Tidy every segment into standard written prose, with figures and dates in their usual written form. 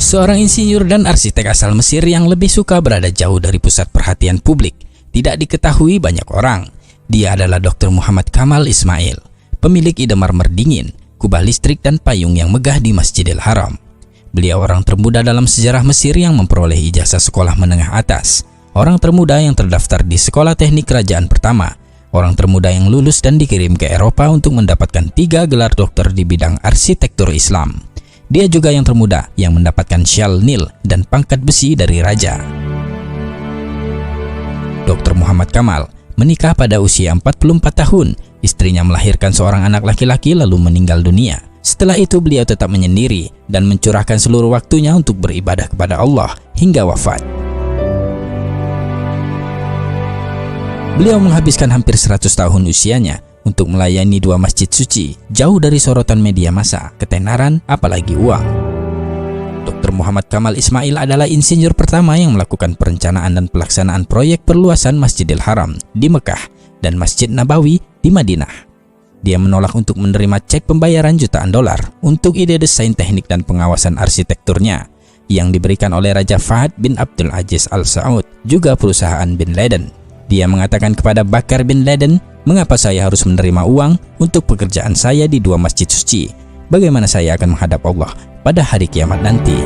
Seorang insinyur dan arsitek asal Mesir yang lebih suka berada jauh dari pusat perhatian publik. Tidak diketahui banyak orang. Dia adalah Dr. Muhammad Kamal Ismail, pemilik ide marmer dingin, kubah listrik dan payung yang megah di Masjidil Haram. Beliau orang termuda dalam sejarah Mesir yang memperoleh ijazah sekolah menengah atas, orang termuda yang terdaftar di sekolah teknik kerajaan pertama, orang termuda yang lulus dan dikirim ke Eropa untuk mendapatkan 3 gelar dokter di bidang arsitektur Islam. Dia juga yang termuda yang mendapatkan syal Nil dan pangkat besi dari raja. Dr. Muhammad Kamal menikah pada usia 44 tahun. Istrinya melahirkan seorang anak laki-laki lalu meninggal dunia. Setelah itu beliau tetap menyendiri dan mencurahkan seluruh waktunya untuk beribadah kepada Allah hingga wafat. Beliau menghabiskan hampir 100 tahun usianya untuk melayani 2 masjid suci, jauh dari sorotan media massa, ketenaran, apalagi uang. Dr. Muhammad Kamal Ismail adalah insinyur pertama yang melakukan perencanaan dan pelaksanaan proyek perluasan Masjidil Haram di Mekah dan Masjid Nabawi di Madinah. Dia menolak untuk menerima cek pembayaran jutaan dolar untuk ide desain teknik dan pengawasan arsitekturnya yang diberikan oleh Raja Fahd bin Abdul Aziz Al Saud, juga perusahaan Bin Laden. Dia mengatakan kepada Bakar bin Laden, "Mengapa saya harus menerima uang untuk pekerjaan saya di 2 masjid suci? Bagaimana saya akan menghadap Allah pada hari kiamat nanti?"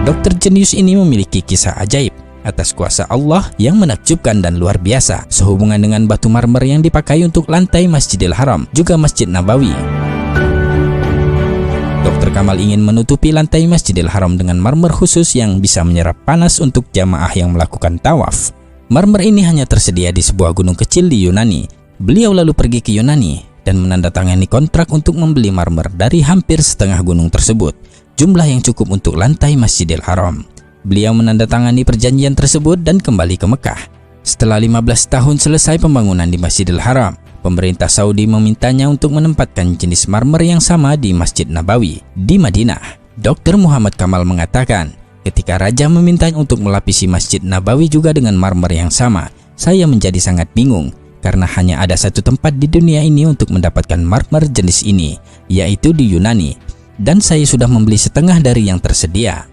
Dokter jenius ini memiliki kisah ajaib atas kuasa Allah yang menakjubkan dan luar biasa sehubungan dengan batu marmer yang dipakai untuk lantai Masjidil Haram, juga Masjid Nabawi. Dr. Kamal ingin menutupi lantai Masjidil Haram dengan marmer khusus yang bisa menyerap panas untuk jamaah yang melakukan tawaf. Marmer ini hanya tersedia di sebuah gunung kecil di Yunani. Beliau lalu pergi ke Yunani dan menandatangani kontrak untuk membeli marmer dari hampir setengah gunung tersebut, jumlah yang cukup untuk lantai Masjidil Haram. Beliau menandatangani perjanjian tersebut dan kembali ke Mekah. Setelah 15 tahun selesai pembangunan di Masjidil Haram, pemerintah Saudi memintanya untuk menempatkan jenis marmer yang sama di Masjid Nabawi di Madinah. Dr. Muhammad Kamal mengatakan, ketika raja memintanya untuk melapisi Masjid Nabawi juga dengan marmer yang sama, saya menjadi sangat bingung karena hanya ada satu tempat di dunia ini untuk mendapatkan marmer jenis ini, yaitu di Yunani, dan saya sudah membeli setengah dari yang tersedia.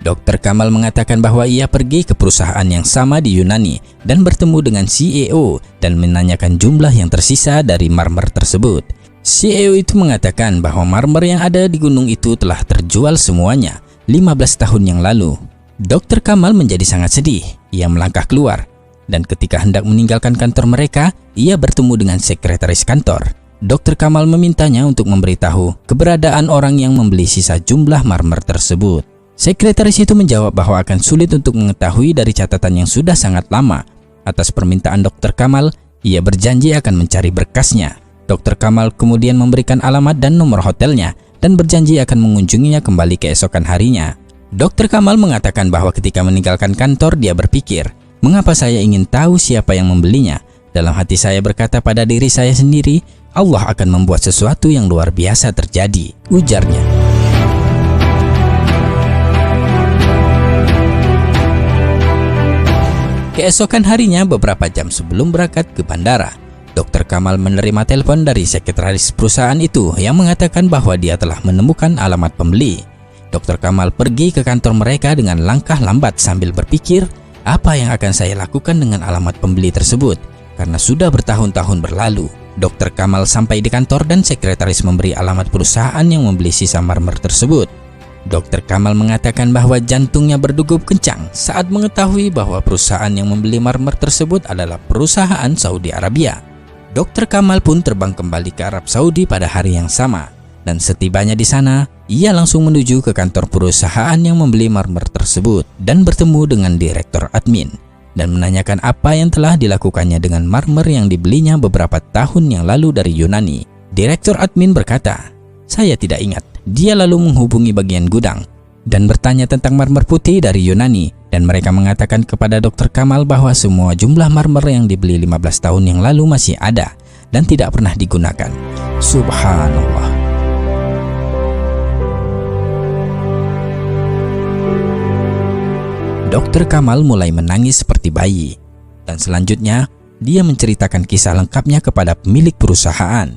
Dr. Kamal mengatakan bahwa ia pergi ke perusahaan yang sama di Yunani dan bertemu dengan CEO dan menanyakan jumlah yang tersisa dari marmer tersebut. CEO itu mengatakan bahwa marmer yang ada di gunung itu telah terjual semuanya 15 tahun yang lalu. Dr. Kamal menjadi sangat sedih. Ia melangkah keluar dan ketika hendak meninggalkan kantor mereka, ia bertemu dengan sekretaris kantor. Dr. Kamal memintanya untuk memberitahu keberadaan orang yang membeli sisa jumlah marmer tersebut. Sekretaris itu menjawab bahwa akan sulit untuk mengetahui dari catatan yang sudah sangat lama. Atas permintaan Dr. Kamal, ia berjanji akan mencari berkasnya. Dr. Kamal kemudian memberikan alamat dan nomor hotelnya dan berjanji akan mengunjunginya kembali keesokan harinya. Dr. Kamal mengatakan bahwa ketika meninggalkan kantor dia berpikir, "Mengapa saya ingin tahu siapa yang membelinya? Dalam hati saya berkata pada diri saya sendiri, Allah akan membuat sesuatu yang luar biasa terjadi," ujarnya. Keesokan harinya, beberapa jam sebelum berangkat ke bandara, Dr. Kamal menerima telepon dari sekretaris perusahaan itu yang mengatakan bahwa dia telah menemukan alamat pembeli. Dr. Kamal pergi ke kantor mereka dengan langkah lambat sambil berpikir, apa yang akan saya lakukan dengan alamat pembeli tersebut? Karena sudah bertahun-tahun berlalu. Dr. Kamal sampai di kantor dan sekretaris memberi alamat perusahaan yang membeli sisa marmer tersebut. Dr. Kamal mengatakan bahwa jantungnya berdegup kencang saat mengetahui bahwa perusahaan yang membeli marmer tersebut adalah perusahaan Saudi Arabia. Dr. Kamal pun terbang kembali ke Arab Saudi pada hari yang sama, dan setibanya di sana, ia langsung menuju ke kantor perusahaan yang membeli marmer tersebut dan bertemu dengan direktur admin dan menanyakan apa yang telah dilakukannya dengan marmer yang dibelinya beberapa tahun yang lalu dari Yunani. Direktur admin berkata, "Saya tidak ingat." Dia lalu menghubungi bagian gudang dan bertanya tentang marmer putih dari Yunani, dan mereka mengatakan kepada Dr. Kamal bahwa semua jumlah marmer yang dibeli 15 tahun yang lalu masih ada dan tidak pernah digunakan. Subhanallah. Dr. Kamal mulai menangis seperti bayi, dan selanjutnya dia menceritakan kisah lengkapnya kepada pemilik perusahaan.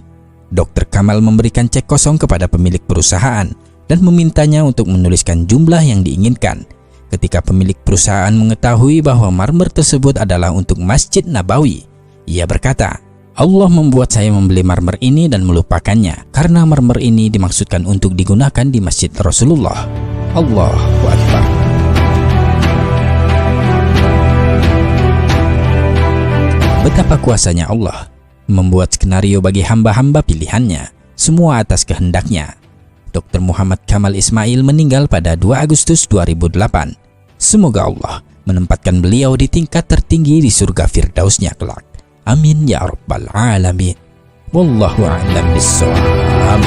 Dr. Kamal memberikan cek kosong kepada pemilik perusahaan dan memintanya untuk menuliskan jumlah yang diinginkan. Ketika pemilik perusahaan mengetahui bahwa marmer tersebut adalah untuk Masjid Nabawi, ia berkata, Allah membuat saya membeli marmer ini dan melupakannya karena marmer ini dimaksudkan untuk digunakan di Masjid Rasulullah. Allahu Akbar. Betapa kuasanya Allah membuat skenario bagi hamba-hamba pilihannya, semua atas kehendaknya. Dr. Muhammad Kamal Ismail meninggal pada 2 Agustus 2008. Semoga Allah menempatkan beliau di tingkat tertinggi di surga Firdausnya kelak. Amin ya rabbal alamin. Wallahu a'lam bissawab.